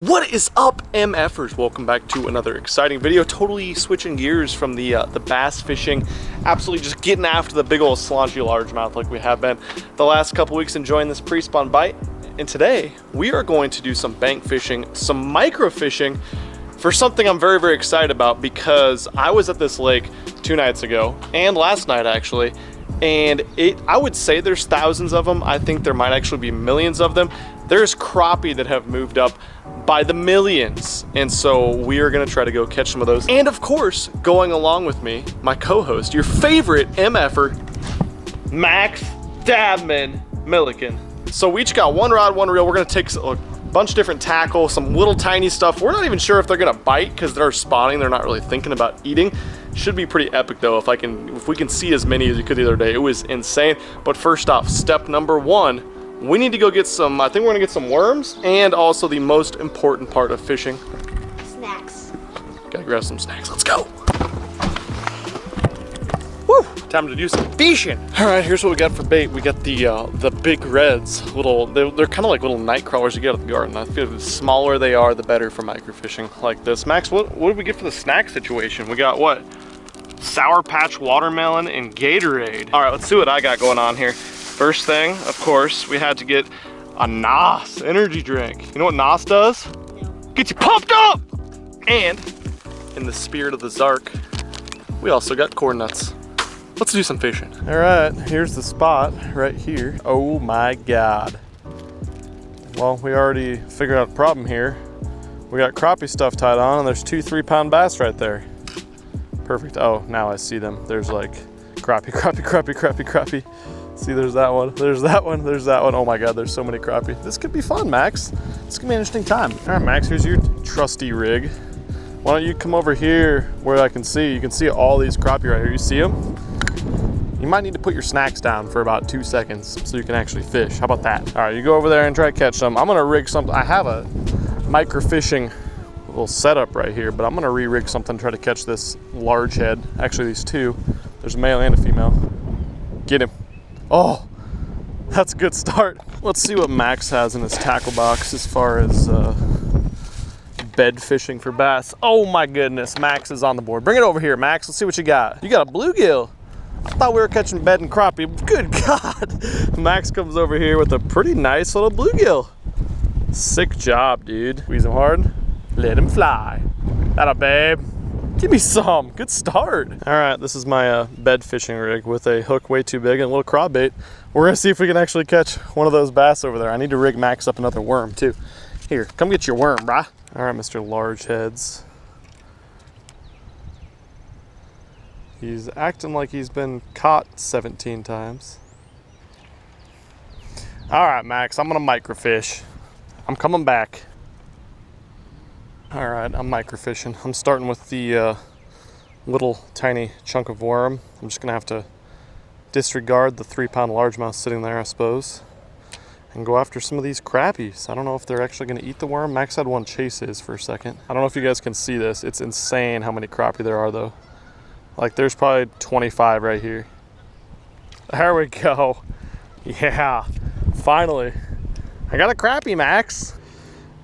What is up, MFers? Welcome back to another exciting video. Totally switching gears from the bass fishing, absolutely just getting after the big old slaunchy largemouth like we have been the last couple weeks, enjoying this pre-spawn bite. And today we are going to do some bank fishing, some micro fishing for something I'm very, very excited about, because I was at this lake 2 nights ago and last night actually, and I would say there's thousands of them. I think there might actually be millions of them. There's crappie that have moved up by the millions, and so we are gonna try to go catch some of those. And of course, going along with me, my co-host, your favorite MFer, Max Dabman Milliken. So we each got one rod, one reel. We're gonna take a bunch of different tackle, some little tiny stuff. We're not even sure if they're gonna bite because they're spawning. They're not really thinking about eating. Should be pretty epic though if we can see as many as we could the other day. It was insane. But first off, step number one, we need to go get some, I think we're gonna get some worms, and also the most important part of fishing. Snacks. Gotta grab some snacks, let's go. Woo, time to do some fishing. All right, here's what we got for bait. We got the big reds, they're kind of like little night crawlers you get at the garden. I feel the smaller they are, the better for microfishing like this. Max, what did we get for the snack situation? We got what? Sour Patch watermelon and Gatorade. All right, let's see what I got going on here. First thing, of course, we had to get a NOS energy drink. You know what NOS does? No. Get you pumped up! And in the spirit of the Zark, we also got corn nuts. Let's do some fishing. All right, here's the spot right here. Oh my God. Well, we already figured out the problem here. We got crappie stuff tied on, and there's 2 3-pound bass right there. Perfect. Oh, now I see them. There's like crappie, crappie, crappie, crappie, crappie. See, there's that one, there's that one, there's that one. Oh my God, there's so many crappie. This could be fun, Max. This could be an interesting time. All right, Max, here's your trusty rig. Why don't you come over here where I can see? You can see all these crappie right here. You see them? You might need to put your snacks down for about 2 seconds so you can actually fish. How about that? All right, you go over there and try to catch some. I'm gonna rig something. I have a micro fishing little setup right here, but I'm gonna re-rig something to try to catch this large head. Actually, these two. There's a male and a female. Get him. Oh, that's a good start. Let's see what Max has in his tackle box as far as bed fishing for bass. Oh my goodness, Max is on the board. Bring it over here, Max. Let's see what you got. You got a bluegill. I thought we were catching bed and crappie. Good God. Max comes over here with a pretty nice little bluegill. Sick job, dude. Squeeze him hard. Let him fly. That'll, babe. Give me some. Good start. All right, this is my bed fishing rig with a hook way too big and a little craw bait. We're gonna see if we can actually catch one of those bass over there. I need to rig Max up another worm too. Here, come get your worm, brah. All right, Mr. Large Heads. He's acting like he's been caught 17 times. All right, Max, I'm gonna microfish. I'm coming back. All right, I'm microfishing. I'm starting with the little tiny chunk of worm. I'm just gonna have to disregard the 3-pound largemouth sitting there, I suppose, and go after some of these crappies. I don't know if they're actually gonna eat the worm. Max had one chase his for a second. I don't know if you guys can see this. It's insane how many crappie there are though. Like there's probably 25 right here. There we go. Yeah, finally. I got a crappie, Max.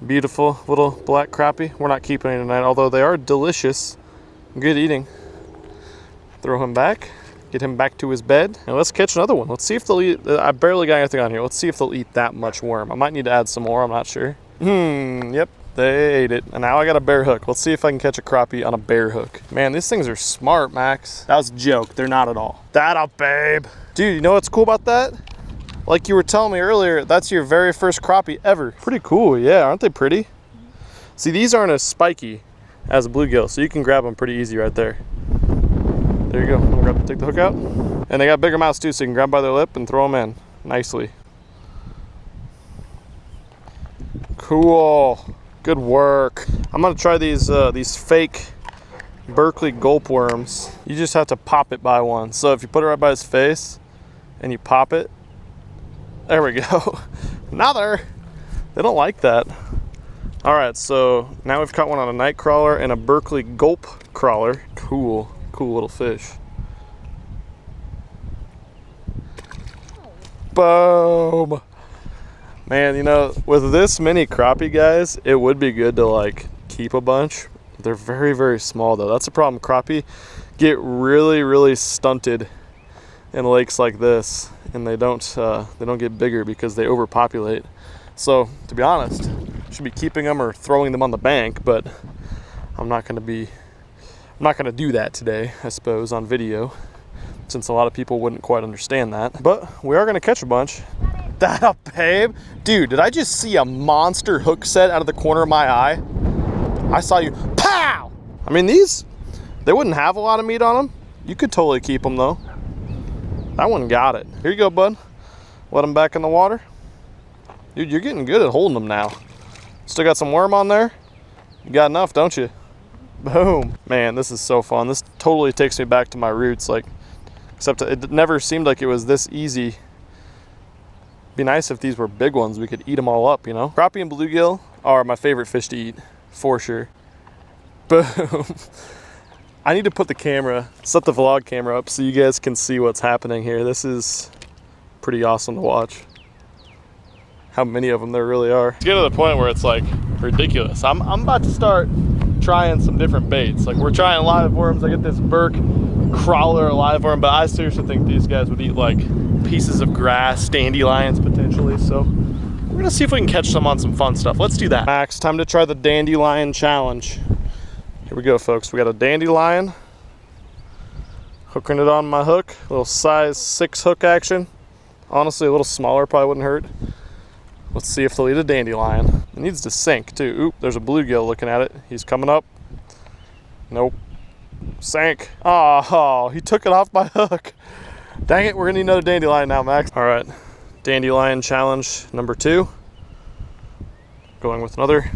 Beautiful little black crappie. We're not keeping any tonight, although they are delicious. Good eating. Throw him back, get him back to his bed, and let's catch another one. Let's see if they'll eat. I barely got anything on here. Let's see if they'll eat that much worm. I might need to add some more, I'm not sure. Yep, they ate it. And now I got a bare hook. Let's see if I can catch a crappie on a bare hook. Man, these things are smart, Max. That was a joke. They're not at all. That'll, babe. Dude, you know what's cool about that? Like you were telling me earlier, that's your very first crappie ever. Pretty cool, yeah, aren't they pretty? See, these aren't as spiky as a bluegill, so you can grab them pretty easy right there. There you go, take the hook out. And they got bigger mouths too, so you can grab by their lip and throw them in nicely. Cool, good work. I'm gonna try these fake Berkeley gulp worms. You just have to pop it by one. So if you put it right by his face and you pop it, there we go. Another. They don't like that. All right, so now we've caught one on a night crawler and a Berkeley gulp crawler. Cool, cool little fish. Boom. Man, you know, with this many crappie guys, it would be good to like keep a bunch. They're very, very small though. That's the problem. Crappie get really, really stunted in lakes like this, and they don't get bigger because they overpopulate. So to be honest, I should be keeping them or throwing them on the bank, but I'm not gonna do that today, I suppose, on video, since a lot of people wouldn't quite understand that. But we are gonna catch a bunch. That up, babe? Dude, did I just see a monster hook set out of the corner of my eye? I saw you, pow! I mean, these, they wouldn't have a lot of meat on them. You could totally keep them though. That one got it. Here you go, bud. Let them back in the water. Dude, you're getting good at holding them now. Still got some worm on there? You got enough, don't you? Boom. Man, this is so fun. This totally takes me back to my roots, like, except it never seemed like it was this easy. Be nice if these were big ones. We could eat them all up, you know? Crappie and bluegill are my favorite fish to eat, for sure. Boom. I need to put the camera, set the vlog camera up so you guys can see what's happening here. This is pretty awesome to watch. How many of them there really are. It's getting to the point where it's like ridiculous. I'm about to start trying some different baits. Like, we're trying live worms. I get this Burke crawler live worm, but I seriously think these guys would eat like pieces of grass, dandelions potentially. So we're gonna see if we can catch some on some fun stuff. Let's do that. Max, time to try the dandelion challenge. Here we go, folks. We got a dandelion. Hooking it on my hook. A little size 6 hook action. Honestly, a little smaller probably wouldn't hurt. Let's see if they'll eat a dandelion. It needs to sink too. Oop, there's a bluegill looking at it. He's coming up. Nope. Sank. Oh, he took it off my hook. Dang it, we're gonna need another dandelion now, Max. All right, dandelion challenge number 2. Going with another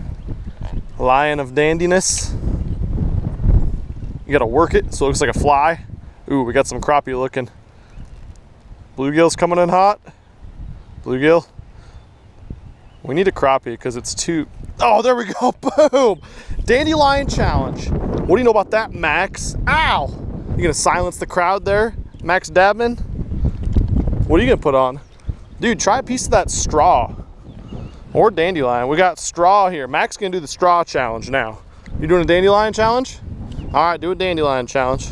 lion of dandiness. You gotta work it so it looks like a fly. Ooh, we got some crappie looking. Bluegill's coming in hot. Bluegill. We need a crappie because it's too... Oh, there we go, boom! Dandelion challenge. What do you know about that, Max? Ow! You gonna silence the crowd there, Max Dabman? What are you gonna put on? Dude, try a piece of that straw. Or dandelion. We got straw here. Max gonna do the straw challenge now. You doing a dandelion challenge? All right, do a dandelion challenge.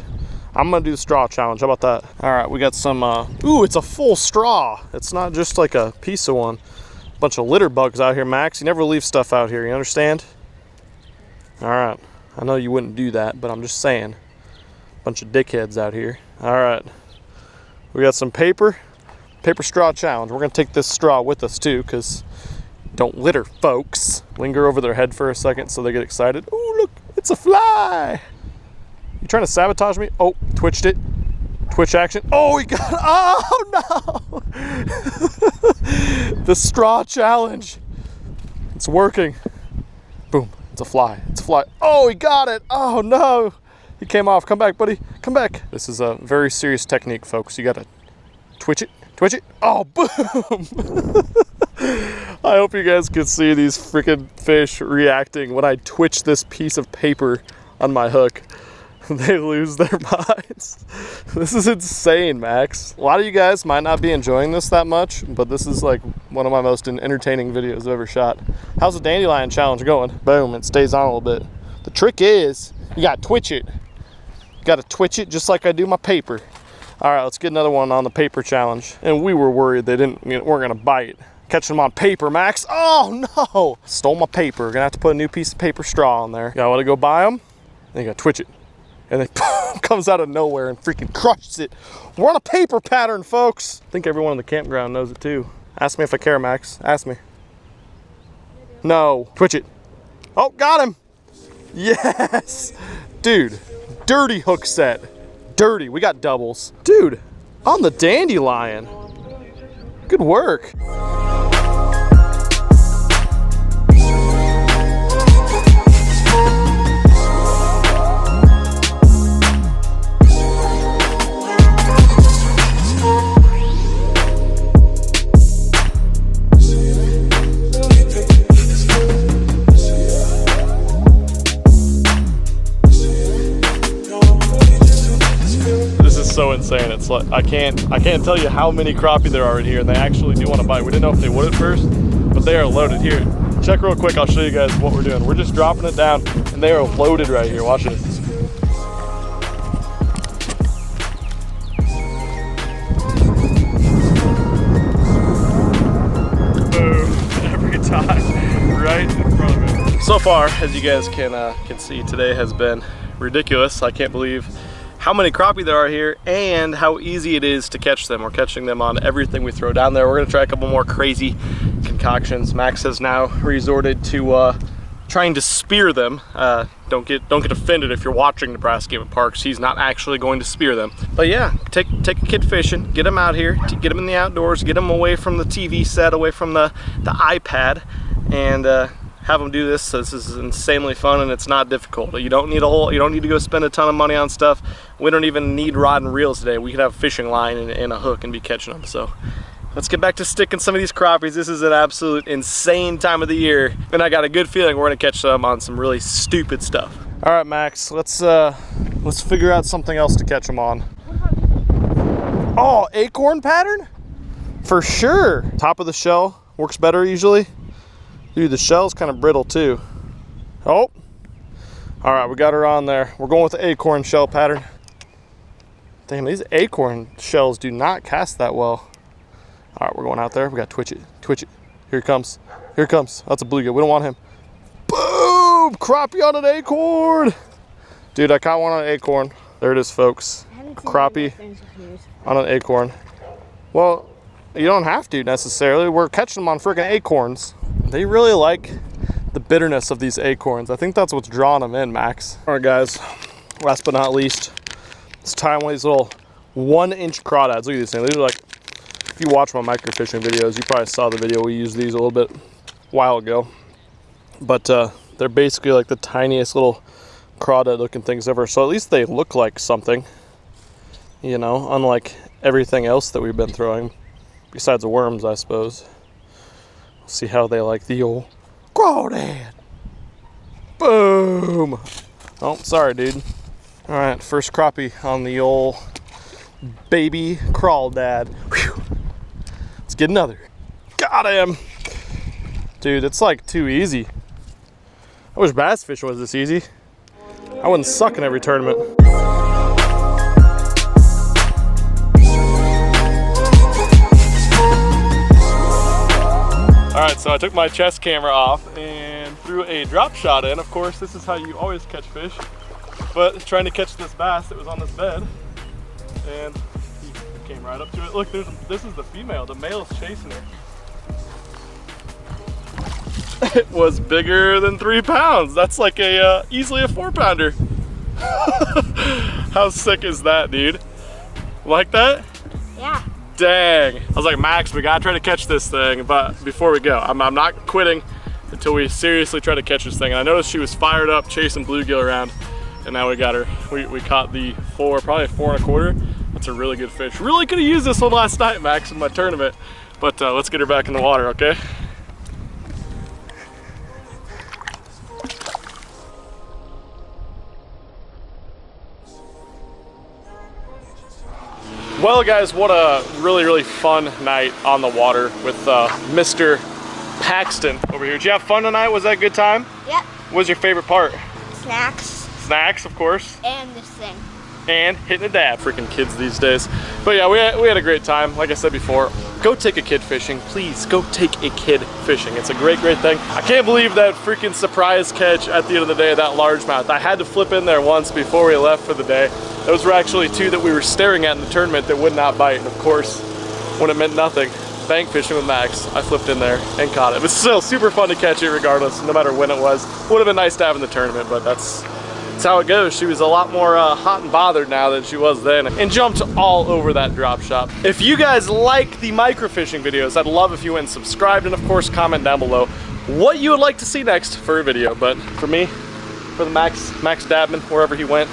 I'm gonna do the straw challenge. How about that? All right, we got some, ooh, it's a full straw. It's not just like a piece of one. Bunch of litter bugs out here, Max. You never leave stuff out here, you understand? All right, I know you wouldn't do that, but I'm just saying. Bunch of dickheads out here. All right, we got some paper straw challenge. We're gonna take this straw with us too, because don't litter, folks. Linger over their head for a second so they get excited. Ooh, look, it's a fly. You trying to sabotage me? Oh, twitched it. Twitch action. Oh, he got it. Oh, no. The straw challenge. It's working. Boom. It's a fly. It's a fly. Oh, he got it. Oh, no. He came off. Come back, buddy. Come back. This is a very serious technique, folks. You got to twitch it. Twitch it. Oh, boom. I hope you guys could see these freaking fish reacting when I twitch this piece of paper on my hook. They lose their minds. This is insane, Max. A lot of you guys might not be enjoying this that much, but this is like one of my most entertaining videos I've ever shot. How's the dandelion challenge going? Boom, it stays on a little bit. The trick is, you gotta twitch it. You gotta twitch it just like I do my paper. All right, let's get another one on the paper challenge. And we were worried they weren't gonna bite. Catching them on paper, Max. Oh no! Stole my paper. We're gonna have to put a new piece of paper straw on there. You gotta let it go by them, then you gotta twitch it. And then comes out of nowhere and freaking crushes it. We're on a paper pattern, folks. I think everyone in the campground knows it too. Ask me if I care, Max. Ask me. No. Twitch it. Oh, got him. Yes. Dude, dirty hook set. Dirty. We got doubles. Dude, on the dandelion. Good work. So insane. It's like I can't tell you how many crappie there are in here, and they actually do want to bite. We didn't know if they would at first, but they are loaded. Here, check real quick, I'll show you guys what we're doing. We're just dropping it down and they are loaded right here. Watch this. Boom, every time, right in front of it. So far, as you guys can see, today has been ridiculous. I can't believe how many crappie there are here and how easy it is to catch them. We're catching them on everything we throw down there. We're gonna try a couple more crazy concoctions. Max has now resorted to trying to spear them. Don't get offended if you're watching Nebraska Game and Parks. He's not actually going to spear them. But yeah, take a kid fishing, get him out here, get him in the outdoors, get him away from the TV set, away from the iPad, and have them do this. So this is insanely fun and it's not difficult. You don't need to go spend a ton of money on stuff. We don't even need rod and reels today. We could have a fishing line and a hook and be catching them. So let's get back to sticking some of these crappies. This is an absolute insane time of the year, and I got a good feeling we're gonna catch some on some really stupid stuff. All right, Max, let's figure out something else to catch them on. Oh, acorn pattern? For sure. Top of the shell works better usually. Dude, the shell's kind of brittle too. Oh, all right, we got her on there. We're going with the acorn shell pattern. Damn, these acorn shells do not cast that well. All right, we're going out there. We got twitch it, twitch it. Here it comes, here it comes. That's a bluegill, we don't want him. Boom, crappie on an acorn. Dude, I caught one on an acorn. There it is, folks. Crappie on an acorn. Well, you don't have to necessarily. We're catching them on freaking acorns. They really like the bitterness of these acorns. I think that's what's drawing them in, Max. All right, guys, last but not least, let's tie one of these little 1-inch crawdads. Look at these things. These are like, if you watch my microfishing videos, you probably saw the video we used these a little bit while ago. But they're basically like the tiniest little crawdad looking things ever. So at least they look like something, you know, unlike everything else that we've been throwing, besides the worms, I suppose. See how they like the old crawdad. Boom. Oh, sorry, dude. All right, first crappie on the old baby crawdad. Whew. Let's get another. Got him. Dude, it's like too easy. I wish bass fishing was this easy. I wouldn't suck in every tournament. All right, so I took my chest camera off and threw a drop shot in. Of course, this is how you always catch fish. But trying to catch this bass that was on this bed, and he came right up to it. Look, this is the female. The male's chasing her. It was bigger than 3 pounds. That's like easily a 4-pounder. How sick is that, dude? Like that? Yeah. Dang. I was like, Max, we gotta try to catch this thing, but before we go, I'm not quitting until we seriously try to catch this thing. And I noticed she was fired up chasing bluegill around, and now we got her. We caught the probably a 4 1/4. That's a really good fish. Really could have used this one last night, Max, in my tournament, but let's get her back in the water, okay? Well, guys, what a really fun night on the water with Mr. Paxton over here. Did you have fun tonight? Was that a good time? Yep. What was your favorite part? Snacks. Snacks, of course. And this thing. And hitting a dab. Freaking kids these days. But yeah, we had a great time. Like I said before, go take a kid fishing. Please, go take a kid fishing. It's a great thing. I can't believe that freaking surprise catch at the end of the day, that largemouth. I had to flip in there once before we left for the day. Those were actually 2 that we were staring at in the tournament that would not bite. And of course, when it meant nothing, bank fishing with Max, I flipped in there and caught it. It was still super fun to catch it regardless, no matter when it was. Would have been nice to have in the tournament, but that's how it goes. She was a lot more hot and bothered now than she was then, and jumped all over that drop shot. If you guys like the microfishing videos, I'd love if you went and subscribed, and of course comment down below what you would like to see next for a video. But for me, for the Max Dabman, wherever he went,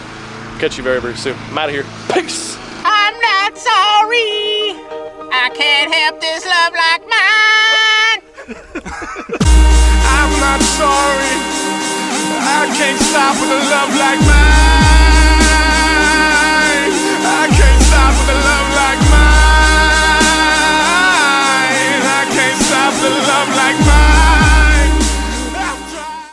catch you very soon. I'm out of here. Peace. I'm not sorry. I can't help this love like mine. I'm not sorry. I can't stop with a love like mine. I can't stop with a love